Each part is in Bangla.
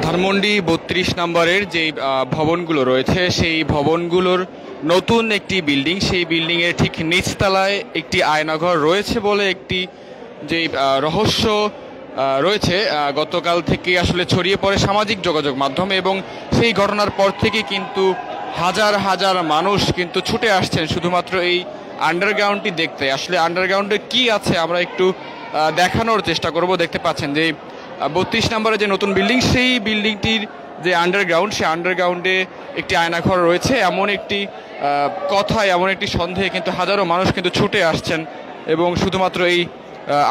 ধানমন্ডি ৩২ নম্বরের যে ভবনগুলো রয়েছে সেই ভবনগুলোর নতুন একটি বিল্ডিং, সেই বিল্ডিংয়ের ঠিক নিচতলায় একটি আয়নাঘর রয়েছে বলে একটি যে রহস্য রয়েছে গতকাল থেকে আসলে ছড়িয়ে পড়ে সামাজিক যোগাযোগ মাধ্যমে, এবং সেই ঘটনার পর থেকে কিন্তু হাজার হাজার মানুষ কিন্তু ছুটে আসছেন শুধুমাত্র এই আন্ডারগ্রাউন্ডটি দেখতে। আসলে আন্ডারগ্রাউন্ডে কি আছে আমরা একটু দেখানোর চেষ্টা করব। দেখতে পাচ্ছেন যে ৩২ নম্বরে যে নতুন বিল্ডিং, সেই বিল্ডিংটির যে আন্ডারগ্রাউন্ড, সেই আন্ডারগ্রাউন্ডে একটি আয়নাঘর রয়েছে এমন একটি কথায়, এমন একটি সন্দেহে কিন্তু হাজারো মানুষ কিন্তু ছুটে আসছেন এবং শুধুমাত্র এই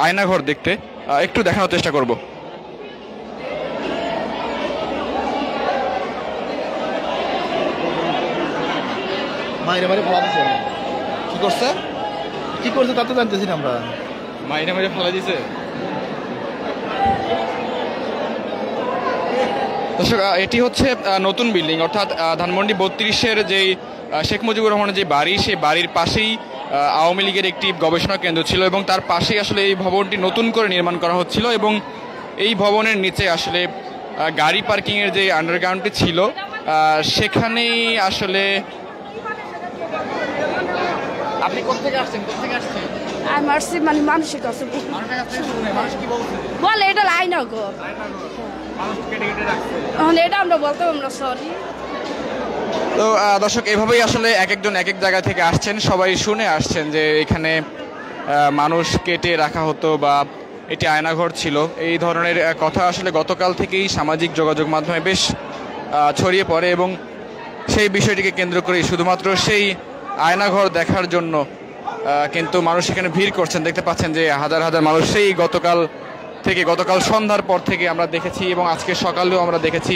আয়নাঘর দেখতে। একটু দেখানোর চেষ্টা করব। মাইরে মাইরে ফেলা দিছে। কি করছে কি করছে তা তো জানতেছি না আমরা। মাইরে মাইরে ফেলা দিছে। দর্শক, এটি হচ্ছে নতুন বিল্ডিং, অর্থাৎ ধানমন্ডি ৩২-এর যেই শেখ মুজিবুর রহমানের যে বাড়ি, সেই বাড়ির পাশেই আওয়ামী লীগের একটি গবেষণা কেন্দ্র ছিল এবং তার পাশেই আসলে এই ভবনটি নতুন করে নির্মাণ করা হচ্ছিল এবং এই ভবনের নিচে আসলে গাড়ি পার্কিংয়ের যে আন্ডারগ্রাউন্ডটি ছিল সেখানেই আসলে। আপনি কোথেকে আসছেন? আমি আসছি মানে মানুষের কাছে বলে এটা আয়নাঘর, এটা আমরা বলতে আমরা সরি। তো দর্শক, এভাবেই আসলে এক একজন এক এক জায়গা থেকে আসছেন, সবাই শুনে আসছেন যে এখানে মানুষ কেটে রাখা হতো বা এটি আয়নাঘর ছিল। এই ধরনের কথা আসলে গতকাল থেকেই সামাজিক যোগাযোগ মাধ্যমে বেশ ছড়িয়ে পড়ে এবং সেই বিষয়টিকে কেন্দ্র করে শুধুমাত্র সেই আয়নাঘর দেখার জন্য কিন্তু মানুষ এখানে ভিড় করছেন। দেখতে পাচ্ছেন যে হাজার হাজার মানুষ সেই গতকাল সন্ধ্যার পর থেকে আমরা দেখেছি এবং আজকে সকালেও আমরা দেখেছি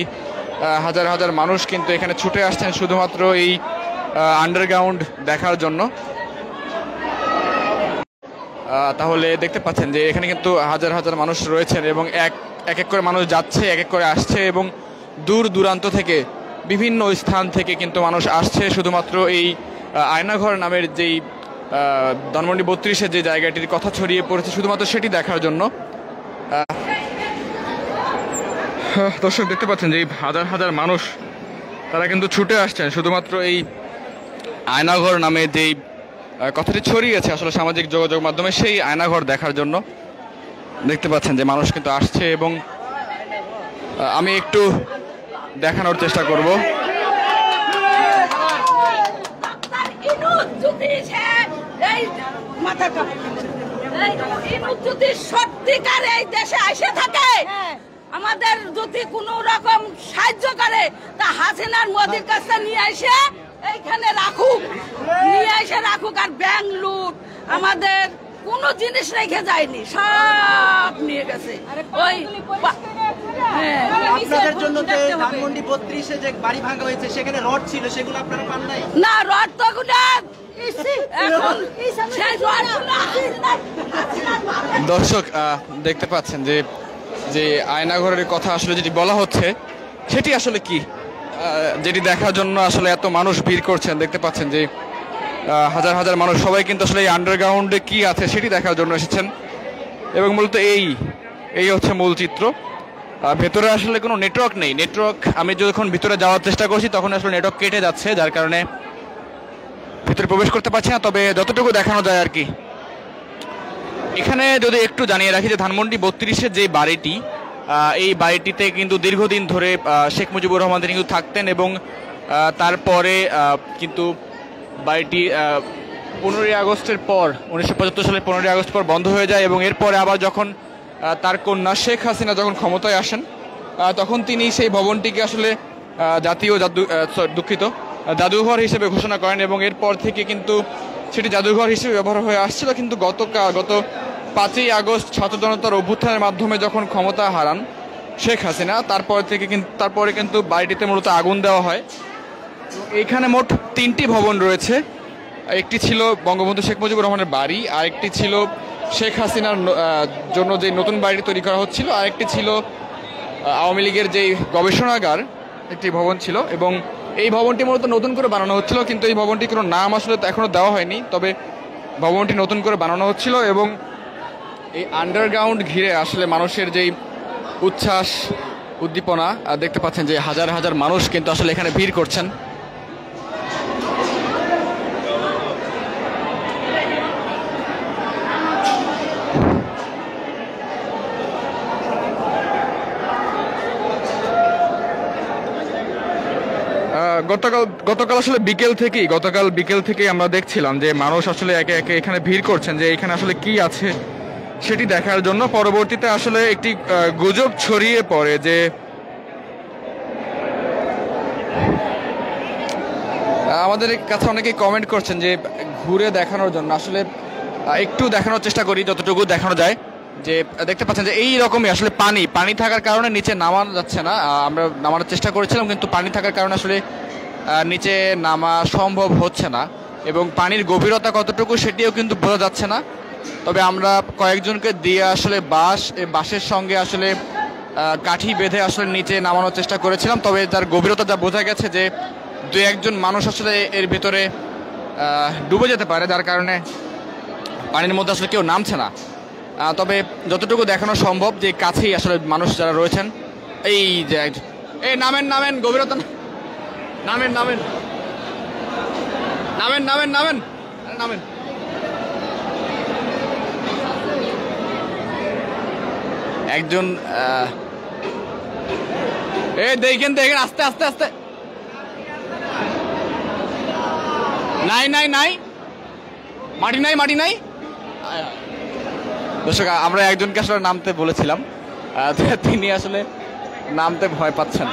হাজার হাজার মানুষ কিন্তু এখানে ছুটে আসছেন শুধুমাত্র এই আন্ডারগ্রাউন্ড দেখার জন্য। তাহলে দেখতে পাচ্ছেন যে এখানে কিন্তু হাজার হাজার মানুষ রয়েছেন এবং এক এক করে মানুষ যাচ্ছে, এক এক করে আসছে এবং দূর দূরান্ত থেকে বিভিন্ন স্থান থেকে কিন্তু মানুষ আসছে শুধুমাত্র এই আয়নাঘর নামের যেই ধানমন্ডি ৩২-এর যে জায়গাটির কথা ছড়িয়ে পড়েছে শুধুমাত্র সেটি দেখার জন্য। দর্শক, দেখতে পাচ্ছেন যে হাজার হাজার মানুষ তারা কিন্তু ছুটে আসছেন শুধুমাত্র এই আয়নাঘর নামে যেই কথাটি ছড়িয়েছে আসলে সামাজিক যোগাযোগ মাধ্যমে, সেই আয়নাঘর দেখার জন্য। দেখতে পাচ্ছেন যে মানুষ কিন্তু আসছে এবং আমি একটু দেখানোর চেষ্টা করব। সত্যিকার এই দেশে এসে থাকে, আমাদের যদি কোনো রকম সাহায্য করে তা হাসিনার মোদির কাছে নিয়ে এসে এইখানে রাখুক, আর ব্যাংক লুট আমাদের কোনো জিনিস রেখে যায়নি, সব নিয়ে গেছে। ওই আপনাদের জন্য যে ধানমন্ডি ৩২-এ যে বাড়ি ভাঙা হয়েছে সেখানে রড ছিল, সেগুলো আপনারা পান নাই? না, রড তো দর্শক, দেখতে পাচ্ছেন যে যে আয়নাঘরের কথা আসলে যেটি বলা হচ্ছে সেটি আসলে কি, যেটি দেখার জন্য আসলে এত মানুষ ভিড় করছেন। দেখতে পাচ্ছেন যে হাজার হাজার মানুষ সবাই কিন্তু আসলে এই আন্ডারগ্রাউন্ডে কি আছে সেটি দেখার জন্য এসেছেন এবং মূলত এই হচ্ছে মূল চিত্র। ভেতরে আসলে কোনো নেটওয়ার্ক নেই। আমি যখন ভিতরে যাওয়ার চেষ্টা করছি তখন আসলে নেটওয়ার্ক কেটে যাচ্ছে, যার কারণে ভিতরে প্রবেশ করতে পারছি না। তবে যতটুকু দেখানো যায় আর কি। এখানে যদি একটু জানিয়ে রাখি যে ধানমন্ডি ৩২-এর যে বাড়িটি, এই বাড়িটিতে কিন্তু দীর্ঘদিন ধরে শেখ মুজিবুর রহমান কিন্তু থাকতেন এবং তারপরে কিন্তু বাড়িটি 15ই আগস্টের পর 1975 সালের 15ই আগস্ট পর বন্ধ হয়ে যায় এবং এরপরে আবার যখন তার কন্যা শেখ হাসিনা যখন ক্ষমতায় আসেন তখন তিনি সেই ভবনটিকে আসলে জাদুঘর হিসেবে ঘোষণা করেন এবং এরপর থেকে কিন্তু সেটি জাদুঘর হিসেবে ব্যবহার হয়ে আসছিল। কিন্তু গত 5ই আগস্ট ছাত্র জনতার অভ্যুত্থানের মাধ্যমে যখন ক্ষমতা হারান শেখ হাসিনা, তারপরে কিন্তু বাড়িটিতে মূলত আগুন দেওয়া হয়। এখানে মোট 3টি ভবন রয়েছে। একটি ছিল বঙ্গবন্ধু শেখ মুজিবুর রহমানের বাড়ি, আরেকটি ছিল শেখ হাসিনার জন্য যে নতুন বাড়িটি তৈরি করা হচ্ছিল, আরেকটি ছিল আওয়ামী লীগের যেই গবেষণাগার একটি ভবন ছিল এবং এই ভবনটি মূলত নতুন করে বানানো হচ্ছিল। কিন্তু এই ভবনটি কোনো নাম আসলে এখনও দেওয়া হয়নি, তবে ভবনটি নতুন করে বানানো হচ্ছিল এবং এই আন্ডারগ্রাউন্ড ঘিরে আসলে মানুষের যেই উচ্ছ্বাস উদ্দীপনা। দেখতে পাচ্ছেন যে হাজার হাজার মানুষ কিন্তু আসলে এখানে ভিড় করছেন। গতকাল আসলে গতকাল বিকেল থেকেই আমরা দেখছিলাম যে মানুষ আসলে একে একে এখানে ভিড় করছেন, যে এখানে আসলে কি আছে সেটি দেখার জন্য। পরবর্তীতে আসলে একটি গুজব ছড়িয়ে পড়ে যে আমাদের কাছে অনেকেই কমেন্ট করছেন যে ঘুরে দেখানোর জন্য আসলে একটু দেখানোর চেষ্টা করি যতটুকু দেখানো যায়। যে দেখতে পাচ্ছেন যে এই রকমই আসলে পানি থাকার কারণে নিচে নামানো যাচ্ছে না। আমরা নামানোর চেষ্টা করেছিলাম কিন্তু পানি থাকার কারণে আসলে নিচে নামা সম্ভব হচ্ছে না, এবং পানির গভীরতা কতটুকু সেটিও কিন্তু বোঝা যাচ্ছে না। তবে আমরা কয়েকজনকে দিয়ে আসলে বাঁশের সঙ্গে আসলে কাঠি বেঁধে আসলে নিচে নামানোর চেষ্টা করেছিলাম। তবে তার গভীরতা যা বোঝা গেছে যে দু একজন মানুষ আসলে এর ভিতরে ডুবে যেতে পারে, যার কারণে পানির মধ্যে আসলে কেউ নামছে না। তবে যতটুকু দেখানো সম্ভব যে কাছেই আসলে মানুষ যারা রয়েছেন, এই যে এই নামেন গভীরতা নামেন একজন দেখেন আস্তে আস্তে আস্তে নাই মাটি নাই। দর্শক, আমরা একজনকে আসলে নামতে বলেছিলাম, তিনি আসলে নামতে ভয় পাচ্ছেন।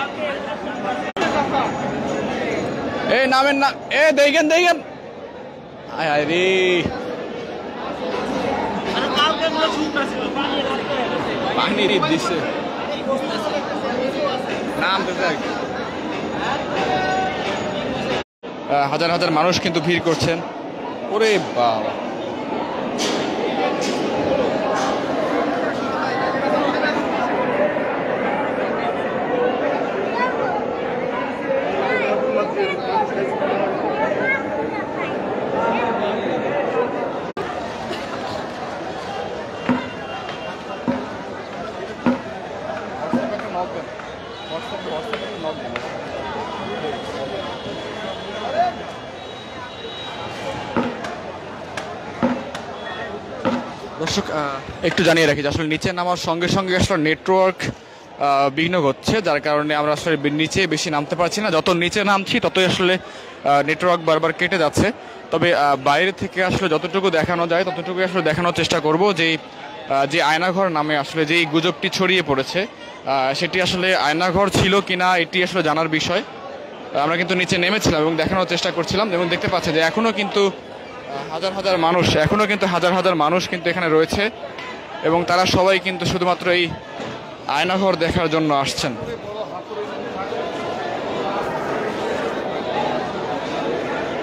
এই নামেন না, দেখেন আয় রে, পানির দিচ্ছে নামতে হাজার হাজার মানুষ কিন্তু ভিড় করছেন। ওরে বাবা, দর্শক একটু জানিয়ে রাখি যে আসলে নিচে নামার সঙ্গে সঙ্গে আসলে নেটওয়ার্ক বিঘ্ন ঘটছে, যার কারণে আমরা আসলে নিচে বেশি নামতে পারছি না। যত নিচে নামছি ততই আসলে নেটওয়ার্ক বারবার কেটে যাচ্ছে। তবে বাইরে থেকে আসলে যতটুকু দেখানো যায় ততটুকু আসলে দেখানোর চেষ্টা করব যে আয়নাঘর নামে আসলে যেই গুজবটি ছড়িয়ে পড়েছে সেটি আসলে আয়নাঘর ছিল কিনা এটি আসলে জানার বিষয়। আমরা কিন্তু নিচে নেমেছিলাম এবং দেখানোর চেষ্টা করছিলাম, এবং দেখতে পাচ্ছি যে এখনও কিন্তু হাজার হাজার মানুষ কিন্তু এখানে রয়েছে, এবং তারা সবাই কিন্তু শুধুমাত্র এই আয়নাঘর দেখার জন্য আসছেন।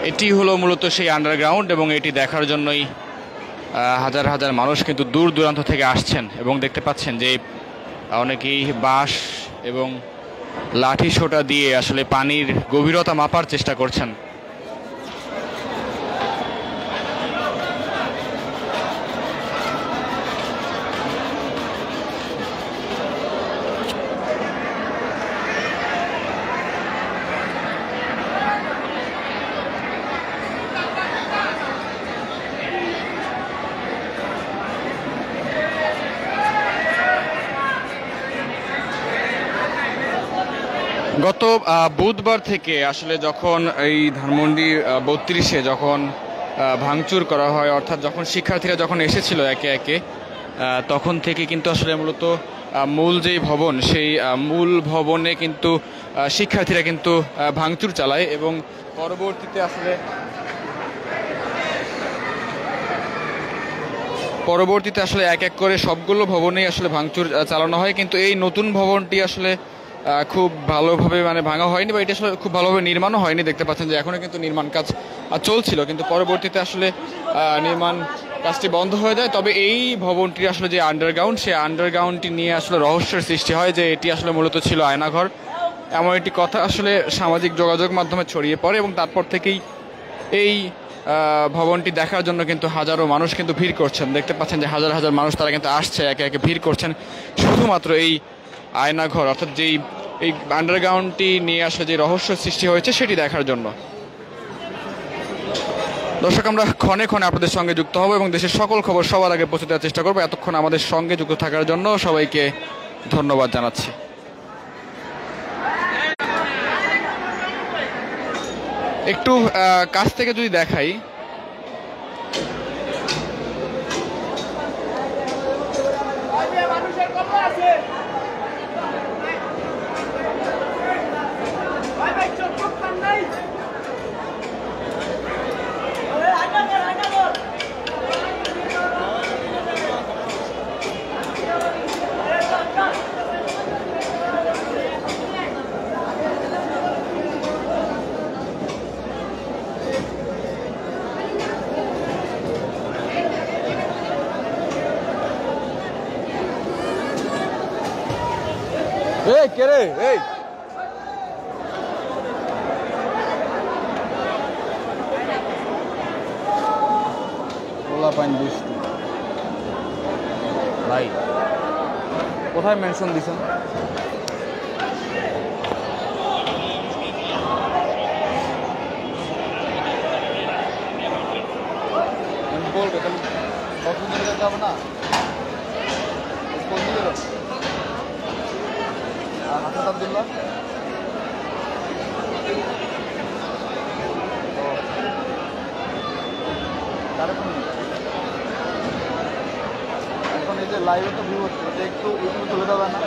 এটি হলো মূলত সেই আন্ডারগ্রাউন্ড, এবং এটি দেখার জন্যই হাজার হাজার মানুষ কিন্তু দূর দূরান্ত থেকে আসছেন। এবং দেখতে পাচ্ছেন যে অনেকেই বাঁশ এবং লাঠি সোটা দিয়ে আসলে পানির গভীরতা মাপার চেষ্টা করছেন। গত বুধবার থেকে আসলে যখন এই ধানমন্ডি 32-এ যখন ভাঙচুর করা হয়, অর্থাৎ যখন শিক্ষার্থীরা যখন এসেছিল একে একে, তখন থেকে কিন্তু আসলে মূলত মূল যেই ভবন সেই মূল ভবনে কিন্তু শিক্ষার্থীরা কিন্তু ভাঙচুর চালায়, এবং পরবর্তীতে আসলে এক এক করে সবগুলো ভবনেই আসলে ভাঙচুর চালানো হয়। কিন্তু এই নতুন ভবনটি আসলে খুব ভালোভাবে ভাঙা হয়নি, বা এটা আসলে খুব ভালোভাবে নির্মাণও হয়নি। দেখতে পাচ্ছেন যে এখনো কিন্তু নির্মাণ কাজ চলছিল, কিন্তু পরবর্তীতে আসলে নির্মাণ কাজটি বন্ধ হয়ে যায়। তবে এই ভবনটি আসলে যে আন্ডারগ্রাউন্ড, সেই আন্ডারগ্রাউন্ডটি নিয়ে আসলে রহস্যের সৃষ্টি হয় যে এটি আসলে মূলত ছিল আয়নাঘর, এমন একটি কথা আসলে সামাজিক যোগাযোগ মাধ্যমে ছড়িয়ে পড়ে, এবং তারপর থেকেই এই ভবনটি দেখার জন্য কিন্তু হাজারো মানুষ কিন্তু ভিড় করছেন। দেখতে পাচ্ছেন যে হাজার হাজার মানুষ তারা কিন্তু আসছে, একে একে ভিড় করছেন শুধুমাত্র এই আয়নাঘর অর্থাৎ যেই এই আন্ডারগ্রাউন্ডটি নিয়ে আসলে যে রহস্য সৃষ্টি হয়েছে সেটি দেখার জন্য। দর্শক, আমরা ক্ষণে ক্ষণে আপনাদের সঙ্গে যুক্ত হব এবং দেশের সকল খবর সবার আগে পৌঁছে দেওয়ার চেষ্টা করবো। এতক্ষণ আমাদের সঙ্গে যুক্ত থাকার জন্য সবাইকে ধন্যবাদ জানাচ্ছি। একটু কাছ থেকে যদি দেখাই, এই কে রে, এই পাইন বৃষ্টি ভাই কোথায় মেনশন দিছেন? বলবে তাহলে যাবো না আব্দুল্লাহ এখন এই যে লাইভে তো ভিউ হচ্ছে, এটা একটু ইউটিউবে তুলে দেবে না?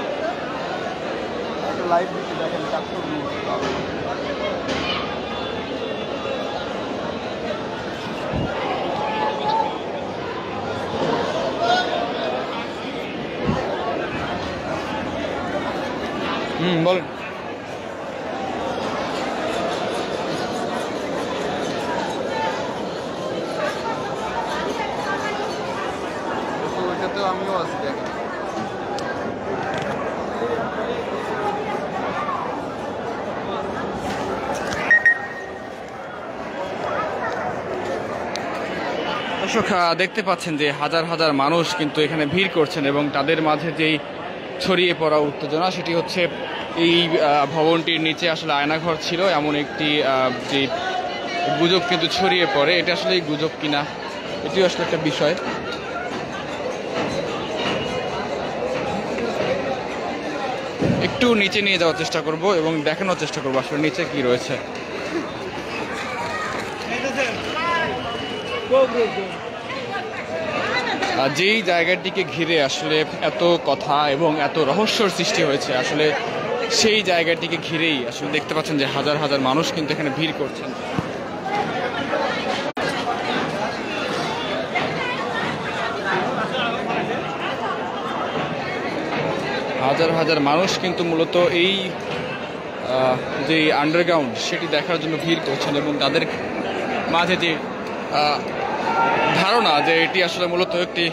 একটু লাইভ দিচ্ছি, দেখেন 400 ভিউ হচ্ছে। বলেন। ওইটাতেও আমিও আছি, দেখেন। দর্শক, দেখতে পাচ্ছেন যে হাজার হাজার মানুষ কিন্তু এখানে ভিড় করছেন এবং তাদের মাঝে যেই ছড়িয়ে পড়া উত্তেজনা সেটি হচ্ছে এই ভবনটির নিচে আসলে আয়নাঘর ছিল এমন একটি যে গুজব কিন্তু ছড়িয়ে পড়ে। এটা আসলে গুজব কিনা এটিও আসলে একটা বিষয়। একটু নিচে নিয়ে যাওয়ার চেষ্টা করব এবং দেখানোর চেষ্টা করবো আসলে নিচে কি রয়েছে। যেই জায়গাটিকে ঘিরে আসলে এত কথা এবং এত রহস্যর সৃষ্টি হয়েছে, আসলে সেই জায়গাটিকে ঘিরেই আসলে দেখতে পাচ্ছেন যে হাজার হাজার মানুষ কিন্তু এখানে ভিড় করছেন। হাজার হাজার মানুষ কিন্তু মূলত এই যে আন্ডারগ্রাউন্ড সেটি দেখার জন্য ভিড় করছেন এবং তাদের মাঝে যে ধারণা যে এটি আসলে মূলত একটি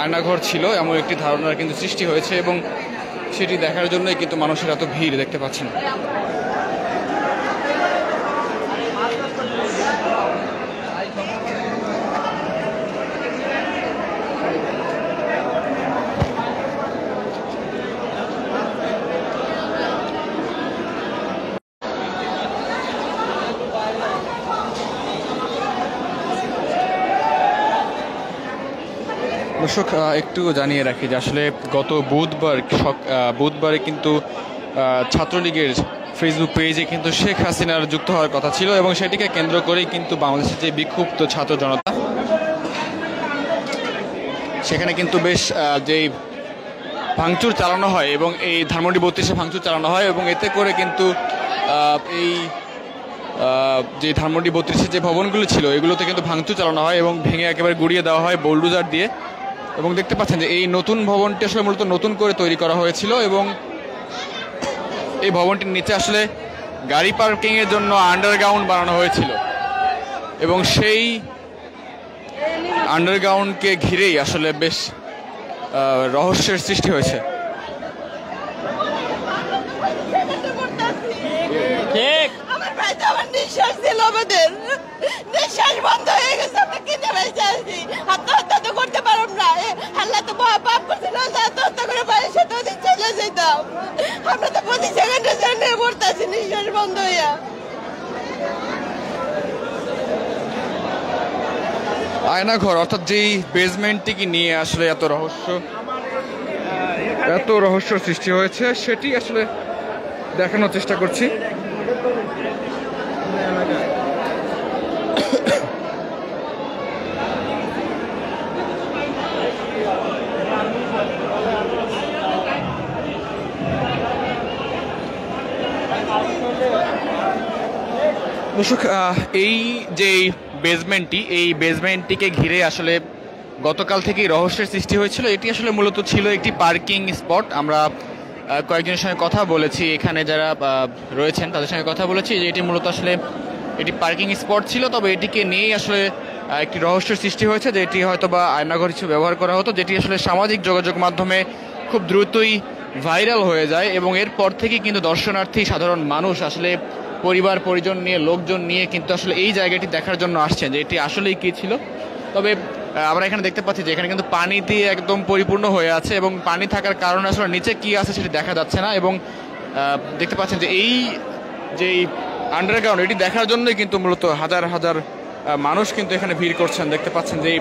আয়নাঘর ছিল এমন একটি ধারণার কিন্তু সৃষ্টি হয়েছে এবং সেটি দেখার জন্যই কিন্তু মানুষের এত ভিড় দেখতে পাচ্ছেন। দর্শক, একটু জানিয়ে রাখি যে আসলে গত বুধবারে কিন্তু ছাত্রলীগের ফেসবুক পেজে কিন্তু শেখ হাসিনার যুক্ত হওয়ার কথা ছিল এবং সেটিকে কেন্দ্র করেই কিন্তু বাংলাদেশের যে বিক্ষুব্ধ ছাত্র জনতা সেখানে কিন্তু বেশ যেই ভাঙচুর চালানো হয় এবং এই ধানমন্ডি 32-এ ভাঙচুর চালানো হয় এবং এতে করে কিন্তু এই যে ধানমন্ডি 32-এর যে ভবনগুলো ছিল এগুলোতে কিন্তু ভাঙচুর চালানো হয় এবং ভেঙে একেবারে গুড়িয়ে দেওয়া হয় বোলডোজার দিয়ে। এবং দেখতে পাচ্ছেন যে এই নতুন ভবনটি আসলে মূলত নতুন করে তৈরি করা হয়েছিল এবং এই ভবনটির নিচে আসলে গাড়ি পার্কিংয়ের জন্য আন্ডারগ্রাউন্ড বানানো হয়েছিল এবং সেই আন্ডারগ্রাউন্ডকে ঘিরেই আসলে বেশ রহস্যের সৃষ্টি হয়েছে। নিঃশ্বাস ছিল, আমাদের নিঃশ্বাস বন্ধ হয়ে গেছে, আমরা কিনে বেঁচে আছি। আত্মহত্যা তো করতে পারব না, আল্লাহ তো পাপ করছিল, আত্মহত্যা করে বাড়ি সাথে বাঁচা যেতাম। আমরা তো প্রতি সেকেন্ডে সেকেন্ডে মরতেছি নিঃশ্বাস বন্ধ হইয়া। আয়নাঘর অর্থাৎ যেই বেসমেন্টটিকে নিয়ে আসলে এত রহস্য সৃষ্টি হয়েছে সেটি আসলে দেখানোর চেষ্টা করছি। দর্শক, এই যে বেসমেন্টটিকে ঘিরে আসলে গতকাল থেকেই রহস্যের সৃষ্টি হয়েছিল। এটি আসলে মূলত ছিল একটি পার্কিং স্পট। আমরা কয়েকজনের সঙ্গে কথা বলেছি, এখানে যারা রয়েছেন তাদের সঙ্গে কথা বলেছি যে এটি মূলত আসলে এটি পার্কিং স্পট ছিল, তবে এটিকে নিয়েই আসলে একটি রহস্যের সৃষ্টি হয়েছে যে এটি হয়তো বা আয়নাঘর হিসেবে ব্যবহার করা হতো, যেটি আসলে সামাজিক যোগাযোগ মাধ্যমে খুব দ্রুতই ভাইরাল হয়ে যায় এবং এরপর থেকে কিন্তু দর্শনার্থী সাধারণ মানুষ আসলে পরিবার পরিজন নিয়ে লোকজন নিয়ে কিন্তু আসলে এই জায়গাটি দেখার জন্য আসছেন যে এটি আসলেই কী ছিল। তবে আমরা এখানে দেখতে পাচ্ছি যে এখানে কিন্তু পানি দিয়ে একদম পরিপূর্ণ হয়ে আছে এবং পানি থাকার কারণে আসলে নিচে কী আছে সেটি দেখা যাচ্ছে না এবং দেখতে পাচ্ছেন যে এই যে আন্ডারগ্রাউন্ড এটি দেখার জন্যই কিন্তু মূলত হাজার হাজার মানুষ কিন্তু এখানে ভিড় করছেন। দেখতে পাচ্ছেন যে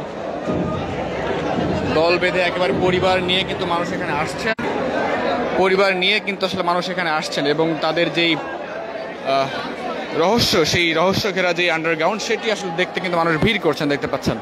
দল বেঁধে একেবারে পরিবার নিয়ে কিন্তু মানুষ এখানে আসছেন, পরিবার নিয়ে কিন্তু আসলে মানুষ এখানে আসছেন এবং তাদের যেই রহস্য, সেই রহস্য ঘেরা যে আন্ডারগ্রাউন্ড সেটি আসলে দেখতে কিন্তু মানুষ ভিড় করছেন, দেখতে পাচ্ছেন।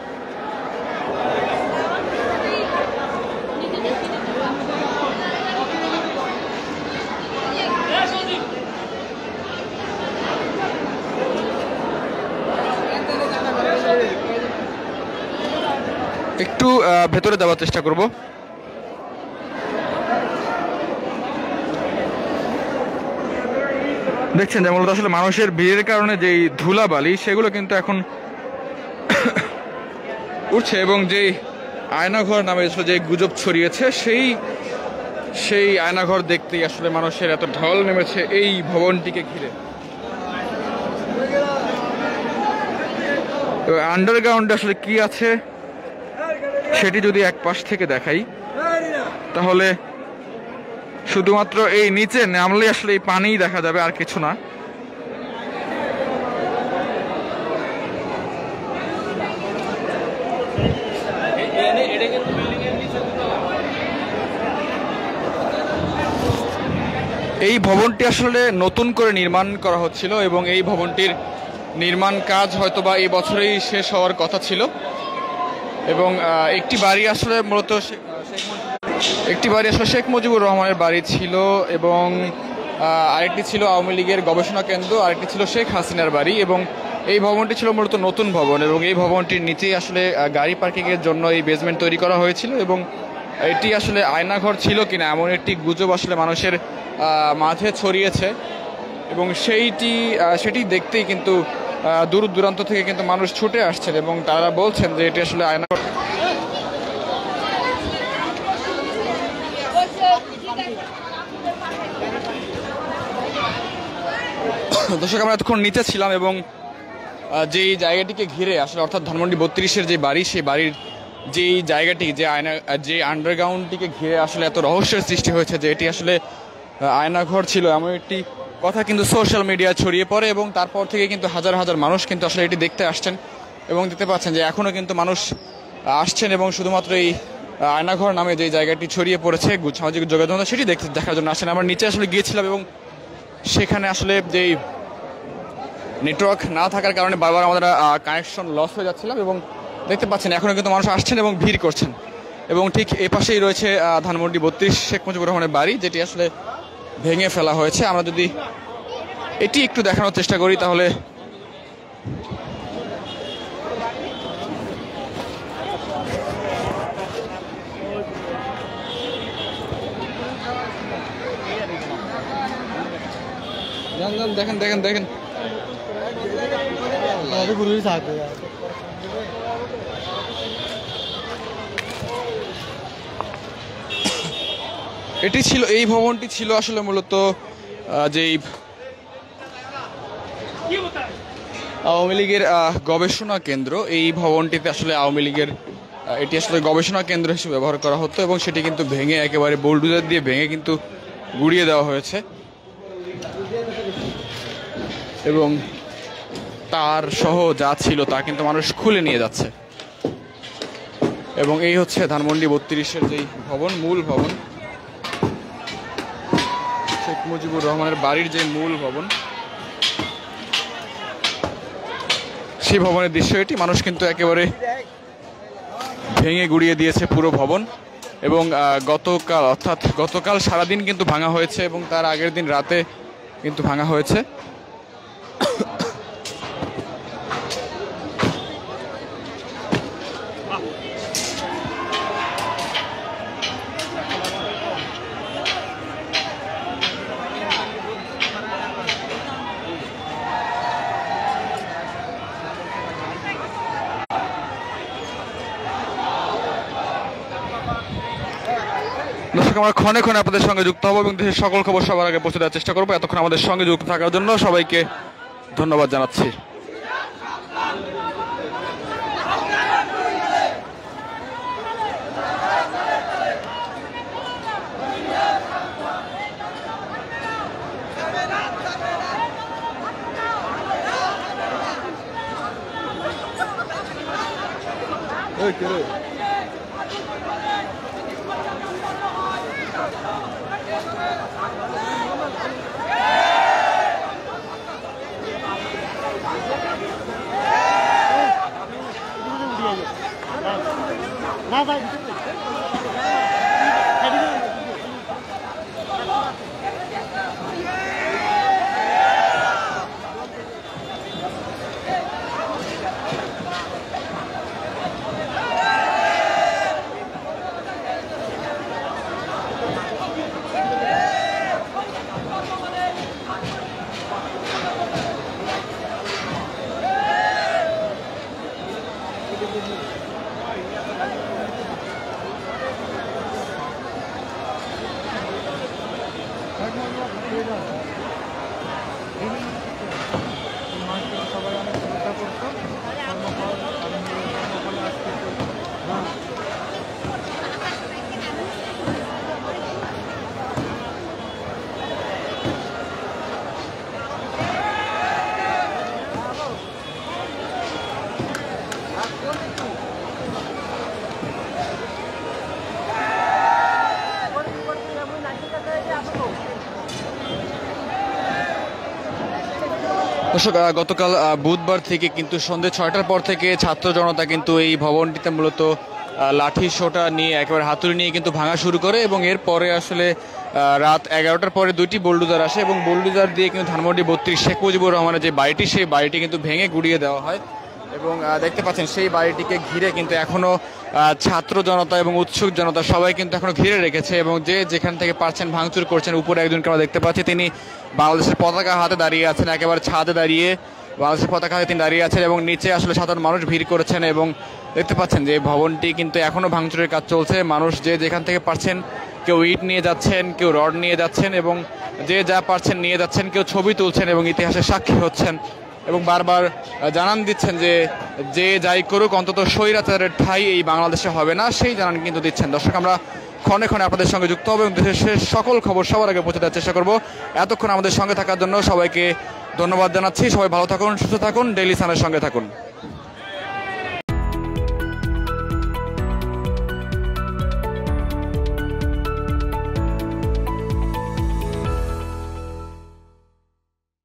একটু ভেতরে যাওয়ার চেষ্টা করব। দেখছেন যে মূলত আসলে মানুষের ভিড়ের কারণে যেই ধুলাবালি সেগুলো কিন্তু এখন উঠছে এবং যেই আয়নাঘর নামে যে গুজব ছড়িয়েছে সেই আয়নাঘর দেখতেই আসলে মানুষের এত ঢল নেমেছে এই ভবনটিকে ঘিরে। তো আন্ডারগ্রাউন্ডে আসলে কি আছে সেটি যদি এক পাশ থেকে দেখাই তাহলে শুধুমাত্র এই নিচে নামলে আসলে এই পানিই দেখা যাবে, আর কিছু না। এই ভবনটি আসলে নতুন করে নির্মাণ করা হচ্ছিল এবং এই ভবনটির নির্মাণ কাজ হয়তোবা এই বছরেই শেষ হওয়ার কথা ছিল এবং একটি বাড়ি আসলে মূলত শেখ মুজিবুর রহমানের বাড়ি ছিল এবং আরেকটি ছিল আওয়ামী লীগের গবেষণা কেন্দ্র, আরেকটি ছিল শেখ হাসিনার বাড়ি এবং এই ভবনটি ছিল মূলত নতুন ভবন এবং এই ভবনটির নিচেই আসলে গাড়ি পার্কিংয়ের জন্য এই বেসমেন্ট তৈরি করা হয়েছিল এবং এটি আসলে আয়নাঘর ছিল কিনা এমন একটি গুজব আসলে মানুষের মাঝে ছড়িয়েছে এবং সেটি দেখতেই কিন্তু দূর দূরান্ত থেকে কিন্তু মানুষ ছুটে আসছেন এবং তারা বলছেন যে এটি আসলে আয়নাঘর। দর্শক, আমরা এতক্ষণ নিচে ছিলাম এবং যেই জায়গাটিকে ঘিরে আসলে অর্থাৎ ধানমন্ডি 32-এর যে বাড়ি, সেই বাড়ির যেই জায়গাটি যে আন্ডারগ্রাউন্ডটিকে ঘিরে আসলে এত রহস্যের সৃষ্টি হয়েছে যে এটি আসলে আয়নাঘর ছিল এমন একটি কথা কিন্তু সোশ্যাল মিডিয়া ছড়িয়ে পড়ে এবং তারপর থেকে কিন্তু হাজার হাজার মানুষ কিন্তু আসলে এটি দেখতে আসছেন এবং দেখতে পাচ্ছেন যে এখনও কিন্তু মানুষ আসছেন এবং শুধুমাত্র এই আয়নাঘর নামে যে জায়গাটি ছড়িয়ে পড়েছে সামাজিক যোগাযোগ সেটি দেখার জন্য আসছেন। আমরা নিচে আসলে গিয়েছিলাম এবং সেখানে আসলে যেই নেটওয়ার্ক না থাকার কারণে বারবার আমাদের কানেকশন লস হয়ে যাচ্ছিলাম এবং দেখতে পাচ্ছেন এখনও কিন্তু মানুষ আসছেন এবং ভিড় করছেন এবং ঠিক এ পাশেই রয়েছে ধানমন্ডি 32 শেখ মুজিবুর রহমানের বাড়ি, যেটি আসলে ভেঙে ফেলা হয়েছে। আমরা যদি এটি একটু দেখানোর চেষ্টা করি তাহলে দেখেন দেখেন দেখেন এটি ছিল, এই ভবনটি ছিল আসলে মূলত যেই আওয়ামী লীগের গবেষণা কেন্দ্র। এই ভবনটিতে আসলে আওয়ামী লীগের এটি আসলে গবেষণা কেন্দ্র হিসেবে ব্যবহার করা হতো এবং সেটি কিন্তু ভেঙে একেবারে বুলডোজার দিয়ে ভেঙে কিন্তু গুড়িয়ে দেওয়া হয়েছে এবং তার সহ যা ছিল তা কিন্তু মানুষ খুলে নিয়ে যাচ্ছে। এবং এই হচ্ছে ধানমন্ডি 32-এর যেই ভবন, মূল ভবন, শেখ মুজিবুর রহমানের বাড়ির যে মূল ভবন, সেই ভবনের দৃশ্য এটি। মানুষ কিন্তু একেবারে ভেঙে গুড়িয়ে দিয়েছে পুরো ভবন এবং গতকাল সারাদিন কিন্তু ভাঙা হয়েছে এবং তার আগের দিন রাতে কিন্তু ভাঙা হয়েছে। দর্শক, আমরা ক্ষণে ক্ষণে আপনাদের সঙ্গে যুক্ত হবো এবং দেশের সকল খবর সবার আগে পৌঁছে দেওয়ার চেষ্টা করবো। এতক্ষণ আমাদের সঙ্গে যুক্ত থাকার জন্য সবাইকে ধন্যবাদ জানাচ্ছি। দর্শক, গতকাল বুধবার থেকে কিন্তু সন্ধ্যে 6টার পর থেকে ছাত্র জনতা কিন্তু এই ভবনটিতে মূলত লাঠি সোটা নিয়ে একেবারে হাতুড়ি নিয়ে কিন্তু ভাঙা শুরু করে এবং এরপরে আসলে রাত 11টার পরে 2টি বুলডোজার আসে এবং বুলডোজার দিয়ে কিন্তু ধানমন্ডি 32 শেখ মুজিবুর রহমানের যে বাড়িটি, সেই বাড়িটি কিন্তু ভেঙে গুড়িয়ে দেওয়া হয় এবং দেখতে পাচ্ছেন সেই বাড়িটিকে ঘিরে কিন্তু এখনো ছাত্র জনতা এবং উৎসুক জনতা সবাই কিন্তু এখনো ঘিরে রেখেছে এবং যে যেখান থেকে পারছেন ভাঙচুর করছেন। উপরে একজনকে আমরা দেখতে পাচ্ছি, তিনি বাংলাদেশের পতাকা হাতে দাঁড়িয়ে আছেন, একেবারে ছাদে দাঁড়িয়ে বাংলাদেশের পতাকা হাতে তিনি দাঁড়িয়ে আছেন এবং নিচে আসলে সাধারণ মানুষ ভিড় করেছেন এবং দেখতে পাচ্ছেন যে ভবনটি কিন্তু এখনো ভাঙচুরের কাজ চলছে। মানুষ যে যেখান থেকে পারছেন, কেউ ইট নিয়ে যাচ্ছেন, কেউ রড নিয়ে যাচ্ছেন এবং যে যা পারছেন নিয়ে যাচ্ছেন, কেউ ছবি তুলছেন এবং ইতিহাসের সাক্ষী হচ্ছেন এবং বারবার জানান দিচ্ছেন যে যে যাই করুক অন্তত স্বৈরাচারের ঠাঁই এই বাংলাদেশে হবে না, সেই জানান কিন্তু দিচ্ছেন। দর্শক, আমরা ক্ষণে ক্ষণে আপনাদের সঙ্গে যুক্ত হবো এবং দেশের সকল খবর সবার আগে পৌঁছে দেওয়ার চেষ্টা করবো। এতক্ষণ আমাদের সঙ্গে থাকার জন্য সবাইকে ধন্যবাদ জানাচ্ছি। সবাই ভালো থাকুন, সুস্থ থাকুন, ডেইলি সানের সঙ্গে থাকুন।